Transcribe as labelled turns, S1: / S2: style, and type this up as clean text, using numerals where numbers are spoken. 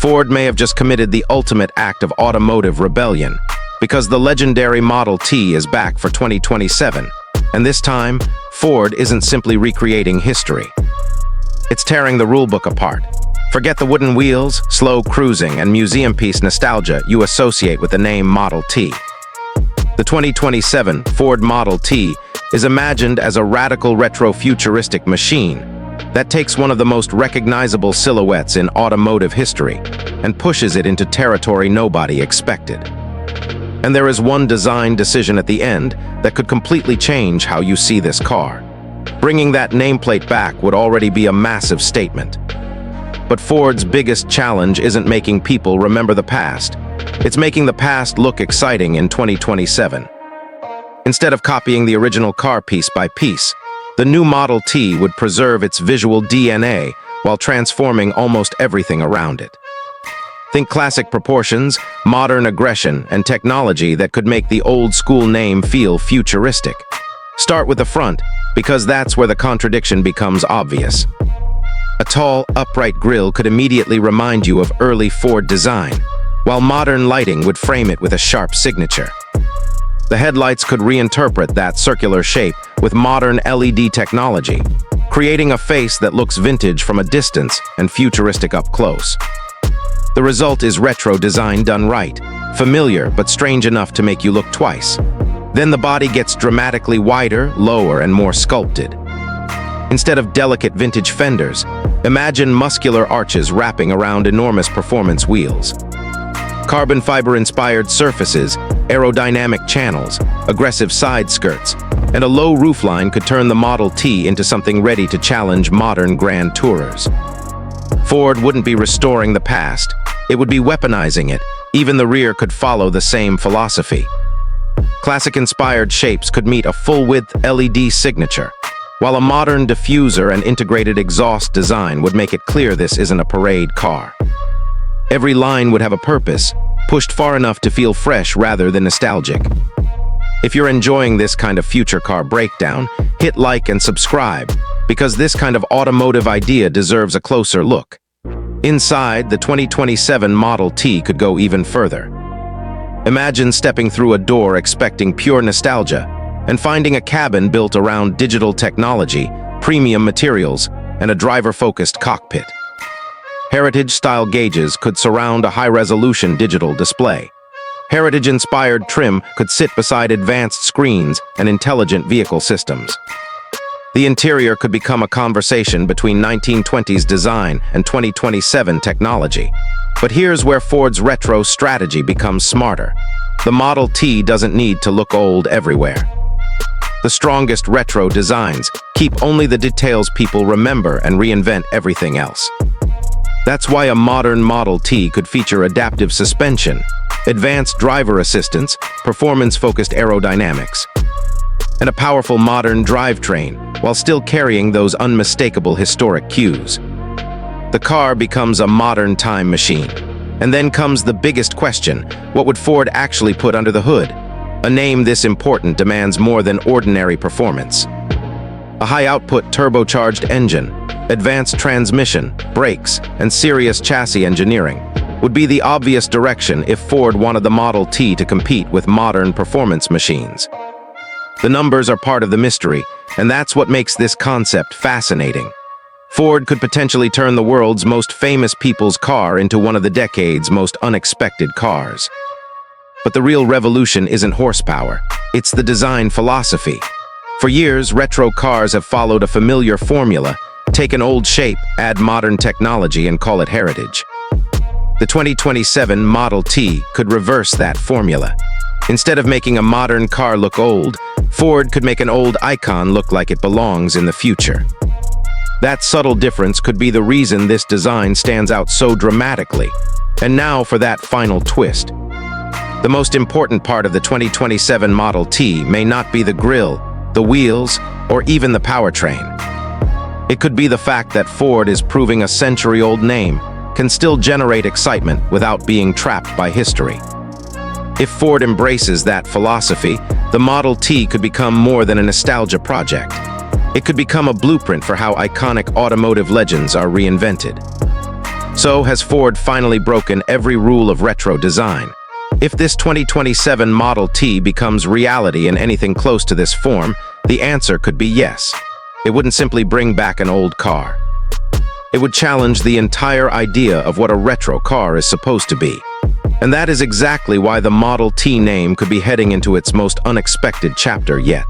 S1: Ford may have just committed the ultimate act of automotive rebellion, because the legendary Model T is back for 2027, and this time, Ford isn't simply recreating history. It's tearing the rulebook apart. Forget the wooden wheels, slow cruising, and museum piece nostalgia you associate with the name Model T. The 2027 Ford Model T is imagined as a radical retro-futuristic machine that takes one of the most recognizable silhouettes in automotive history and pushes it into territory nobody expected. And there is one design decision at the end that could completely change how you see this car. Bringing that nameplate back would already be a massive statement. But Ford's biggest challenge isn't making people remember the past. It's making the past look exciting in 2027. Instead of copying the original car piece by piece, the new Model T would preserve its visual DNA while transforming almost everything around it. Think classic proportions, modern aggression, and technology that could make the old-school name feel futuristic. Start with the front, because that's where the contradiction becomes obvious. A tall, upright grille could immediately remind you of early Ford design, while modern lighting would frame it with a sharp signature. The headlights could reinterpret that circular shape with modern LED technology, creating a face that looks vintage from a distance and futuristic up close. The result is retro design done right, familiar but strange enough to make you look twice. Then the body gets dramatically wider, lower, and more sculpted. Instead of delicate vintage fenders, imagine muscular arches wrapping around enormous performance wheels. Carbon fiber-inspired surfaces, aerodynamic channels, aggressive side skirts, and a low roofline could turn the Model T into something ready to challenge modern grand tourers. Ford wouldn't be restoring the past, it would be weaponizing it. Even the rear could follow the same philosophy. Classic-inspired shapes could meet a full-width LED signature, while a modern diffuser and integrated exhaust design would make it clear this isn't a parade car. Every line would have a purpose, pushed far enough to feel fresh rather than nostalgic. If you're enjoying this kind of future car breakdown, hit like and subscribe, because this kind of automotive idea deserves a closer look. Inside, the 2027 Model T could go even further. Imagine stepping through a door expecting pure nostalgia and finding a cabin built around digital technology, premium materials, and a driver-focused cockpit. Heritage-style gauges could surround a high-resolution digital display. Heritage-inspired trim could sit beside advanced screens and intelligent vehicle systems. The interior could become a conversation between 1920s design and 2027 technology. But here's where Ford's retro strategy becomes smarter. The Model T doesn't need to look old everywhere. The strongest retro designs keep only the details people remember and reinvent everything else. That's why a modern Model T could feature adaptive suspension, advanced driver assistance, performance-focused aerodynamics, and a powerful modern drivetrain, while still carrying those unmistakable historic cues. The car becomes a modern time machine. And then comes the biggest question: what would Ford actually put under the hood? A name this important demands more than ordinary performance. A high-output turbocharged engine, advanced transmission, brakes, and serious chassis engineering would be the obvious direction if Ford wanted the Model T to compete with modern performance machines. The numbers are part of the mystery, and that's what makes this concept fascinating. Ford could potentially turn the world's most famous people's car into one of the decade's most unexpected cars. But the real revolution isn't horsepower, it's the design philosophy. For years, retro cars have followed a familiar formula: take an old shape, add modern technology, and call it heritage. The 2027 Model T could reverse that formula. Instead of making a modern car look old, Ford could make an old icon look like it belongs in the future. That subtle difference could be the reason this design stands out so dramatically. And now for that final twist. The most important part of the 2027 Model T may not be the grille, the wheels, or even the powertrain. It could be the fact that Ford is proving a century-old name can still generate excitement without being trapped by history. If Ford embraces that philosophy, the Model T could become more than a nostalgia project. It could become a blueprint for how iconic automotive legends are reinvented. So, has Ford finally broken every rule of retro design? If this 2027 Model T becomes reality in anything close to this form, the answer could be yes. It wouldn't simply bring back an old car. It would challenge the entire idea of what a retro car is supposed to be. And that is exactly why the Model T name could be heading into its most unexpected chapter yet.